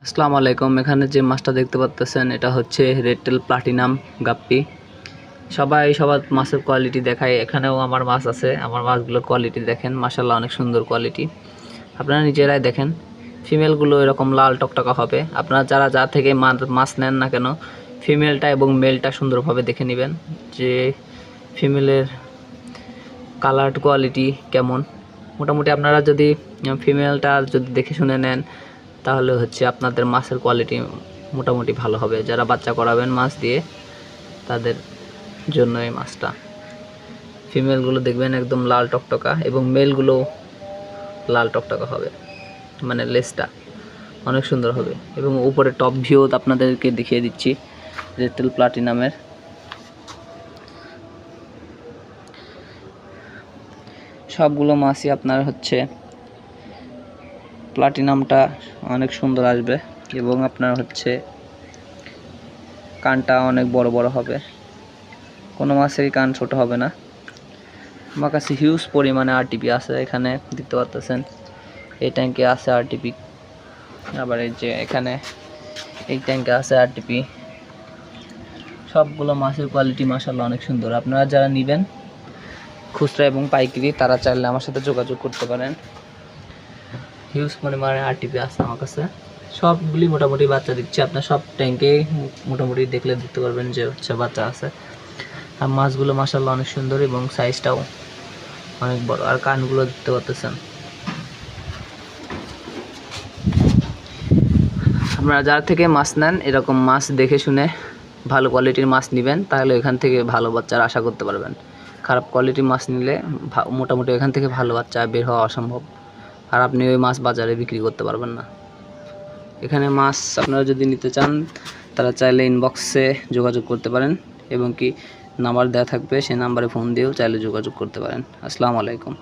আসসালামু আলাইকুম। এখানে যে মাছটা দেখতে পাচ্ছেন এটা হচ্ছে রেড টেল প্লাটিনাম গাপ্পি। সবার মাছের কোয়ালিটি দেখায়, এখানেও আমার মাছ আছে। আমার মাছগুলোর কোয়ালিটি দেখেন, মাশাআল্লাহ অনেক সুন্দর কোয়ালিটি। আপনারা নিজেরাই দেখেন, ফিমেলগুলো এরকম লাল টকটকা হবে। আপনারা যা থেকে মাছ নেন না কেন, ফিমেলটা এবং মেলটা সুন্দরভাবে দেখে নেবেন যে ফিমেলের কালার কোয়ালিটি কেমন। মোটামুটি আপনারা যদি ফিমেলটা যদি দেখে শুনে নেন তাহলে হচ্ছে আপনাদের মাছের কোয়ালিটি মোটামুটি ভালো হবে। যারা বাচ্চা করাবেন মাছ দিয়ে তাদের জন্য এই মাছটা। ফিমেলগুলো দেখবেন একদম লাল টকটকা এবং মেলগুলো লাল টকটকা হবে, মানে লেজটা অনেক সুন্দর হবে। এবং উপরে টপ ভিউ আপনাদেরকে দেখিয়ে দিচ্ছি রেড টেল প্লাটিনামের। সবগুলো মাছই আপনার হচ্ছে প্লাটিনামটা অনেক সুন্দর আসবে এবং আপনার হচ্ছে কানটা অনেক বড় বড় হবে, কোনো মাছেরই কান ছোট হবে না। আমার কাছে হিউজ পরিমাণে আরটিপি আছে, এখানে দেখতে পাচ্ছেন এই ট্যাঙ্কে আছে আরটিপি, আবার এই যে এখানে এই ট্যাঙ্কে আছে আরটিপি। সবগুলো মাছের কোয়ালিটি মাশাআল্লাহ অনেক সুন্দর। আপনারা যারা নেবেন খুচরা এবং পাইকারি তারা চাইলে আমার সাথে যোগাযোগ করতে পারেন। হিউজ পরিমাণে আরটিপি আছে আমার কাছে, সবগুলি মোটামুটি বাচ্চা দিচ্ছে। আপনার সব ট্যাঙ্কে মোটামুটি দেখলে দেখতে পারবেন যে হচ্ছে বাচ্চা আছে। আর মাছগুলো মাশাআল্লাহ অনেক সুন্দর এবং সাইজটাও অনেক বড়। আর কানগুলো দেখতে পাচ্ছেন। আপনারা যার থেকে মাছ নেন এরকম মাছ দেখে শুনে ভালো কোয়ালিটির মাছ নেবেন, তাহলে এখান থেকে ভালো বাচ্চার আশা করতে পারবেন। খারাপ কোয়ালিটির মাছ নিলে মোটামুটি এখান থেকে ভালো বাচ্চা বের হওয়া অসম্ভব, আর আপনি ওই মাছ বাজারে বিক্রি করতে পারবেন না। এখানে মাছ আপনারা যদি নিতে চান তারা চাইলে ইনবক্সে যোগাযোগ করতে পারেন, এবং কি নাম্বার দেওয়া থাকবে সেই নাম্বারে ফোন দিয়েও চাইলে যোগাযোগ করতে পারেন। আসসালামু আলাইকুম।